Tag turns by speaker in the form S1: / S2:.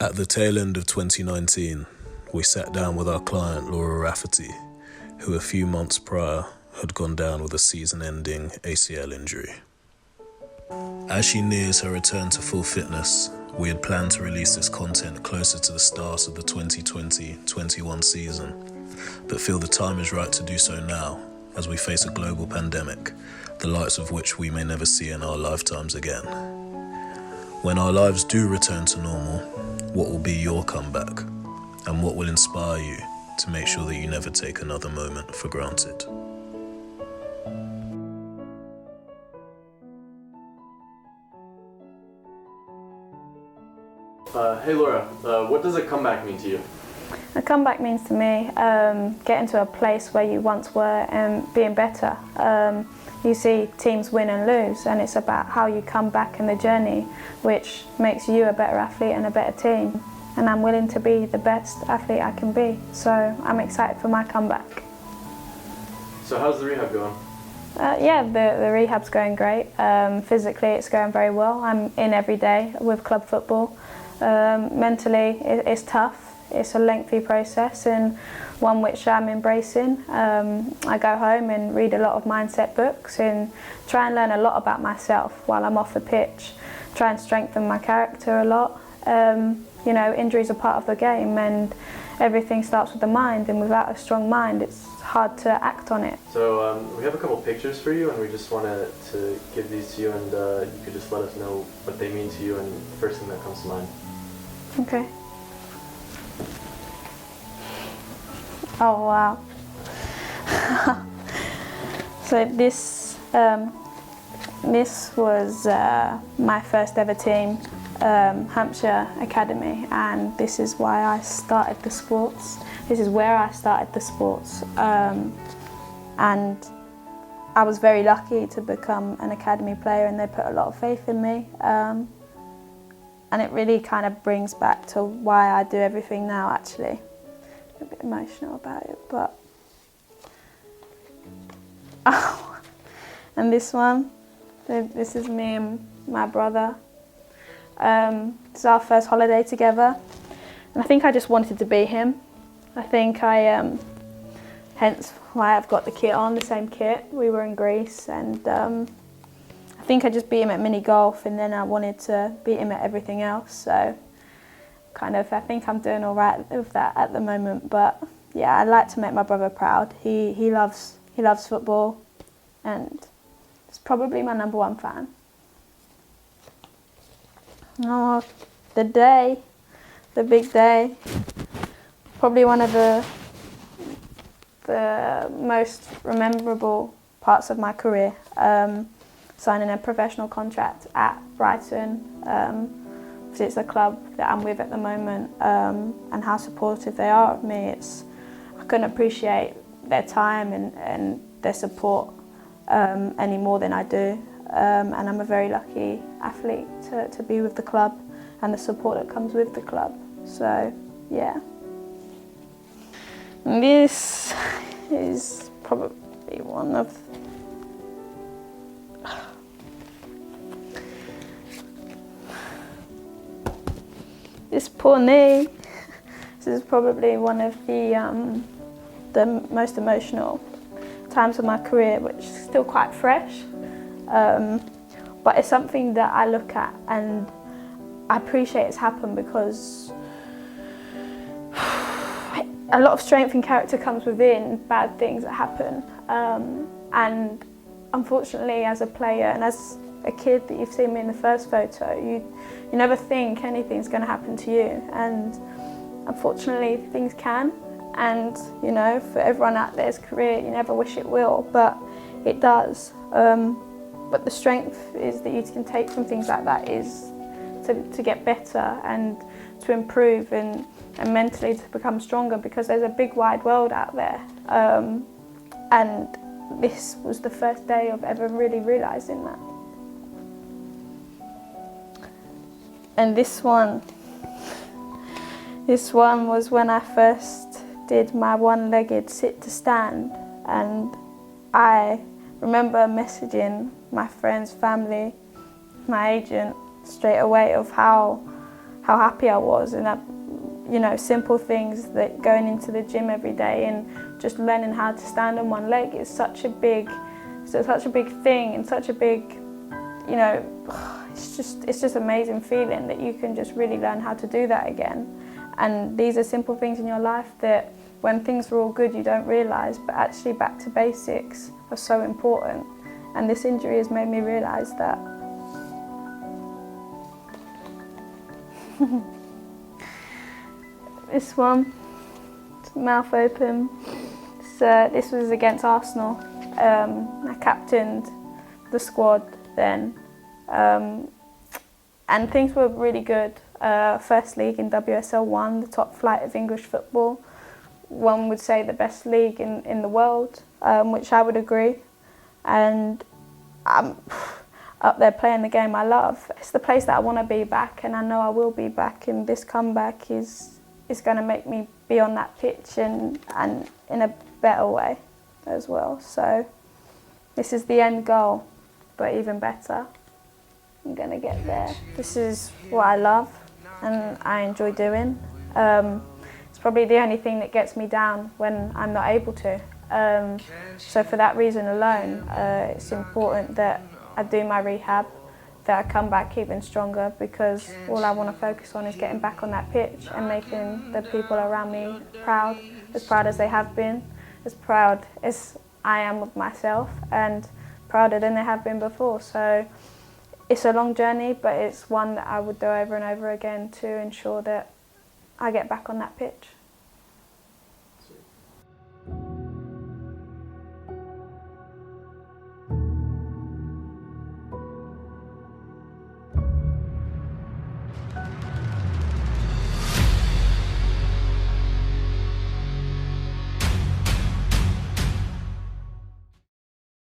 S1: At the tail end of 2019, we sat down with our client Laura Rafferty, who a few months prior had gone down with a season-ending ACL injury. As she nears her return to full fitness, we had planned to release this content closer to the start of the 2020-21 season, but feel the time is right to do so now as we face a global pandemic, the likes of which we may never see in our lifetimes again. When our lives do return to normal, what will be your comeback? And what will inspire you to make sure that you never take another moment for granted?
S2: Hey Laura, what does a comeback mean to you?
S3: A comeback means to me getting to a place where you once were and being better. You see teams win and lose, and it's about how you come back in the journey, which makes you a better athlete and a better team. And I'm willing to be the best athlete I can be, so I'm excited for my comeback.
S2: So how's the rehab going?
S3: The rehab's going great. Physically it's going very well. I'm in every day with club football. Mentally it's tough. It's a lengthy process and one which I'm embracing. I go home and read a lot of mindset books and try and learn a lot about myself while I'm off the pitch. Try and strengthen my character a lot. Injuries are part of the game and everything starts with the mind, and without a strong mind it's hard to act on it.
S2: So we have a couple pictures for you and we just wanted to give these to you, and you could just let us know what they mean to you and the first thing that comes to mind.
S3: Okay. Oh wow. So this was my first ever team, Hampshire Academy, and this is why I started the sports. This is where I started the sports, and I was very lucky to become an academy player, and they put a lot of faith in me, and it really kind of brings back to why I do everything now. Actually, a bit emotional about it, but oh, and this one. This is me and my brother. This is our first holiday together, and I think I just wanted to be him. I think hence why I've got the kit on, the same kit. We were in Greece, and I think I just beat him at mini golf, and then I wanted to beat him at everything else. So I think I'm doing all right with that at the moment. But yeah, I'd like to make my brother proud. He loves football, and he's probably my #1 fan. Oh, the big day, probably one of the most memorable parts of my career, signing a professional contract at Brighton, because it's a club that I'm with at the moment, and how supportive they are of me. I couldn't appreciate their time and their support any more than I do. And I'm a very lucky athlete to be with the club and the support that comes with the club. So, yeah. And this is probably one of this poor knee. This is probably one of the most emotional times of my career, which is still quite fresh. But it's something that I look at and I appreciate it's happened, because a lot of strength and character comes within bad things that happen. And unfortunately, as a player and as a kid that you've seen me in the first photo, you never think anything's going to happen to you. And unfortunately, things can. And for everyone out there's career, you never wish it will, but it does. But the strength is that you can take from things like that is to get better and to improve and mentally to become stronger, because there's a big wide world out there. And this was the first day of ever really realising that. And this one was when I first did my one-legged sit to stand, and I remember messaging my friends, family, my agent straight away of how how happy I was, and that, you know, simple things, that going into the gym every day and just learning how to stand on one leg is such a big thing, and such a big, you know, it's just amazing feeling that you can just really learn how to do that again. And these are simple things in your life that when things are all good you don't realise, but actually back to basics are so important. And this injury has made me realise that. This one, mouth open. This was against Arsenal. I captained the squad then, and things were really good. First league in WSL 1, the top flight of English football. One would say the best league in the world, which I would agree. And I'm up there playing the game I love. It's the place that I want to be back, and I know I will be back, and this comeback is going to make me be on that pitch and in a better way as well. So this is the end goal, but even better, I'm going to get there. This is what I love and I enjoy doing. It's probably the only thing that gets me down when I'm not able to. So for that reason alone, it's important that I do my rehab, that I come back even stronger, because all I want to focus on is getting back on that pitch and making the people around me proud as they have been, as proud as I am of myself, and prouder than they have been before. So it's a long journey, but it's one that I would do over and over again to ensure that I get back on that pitch.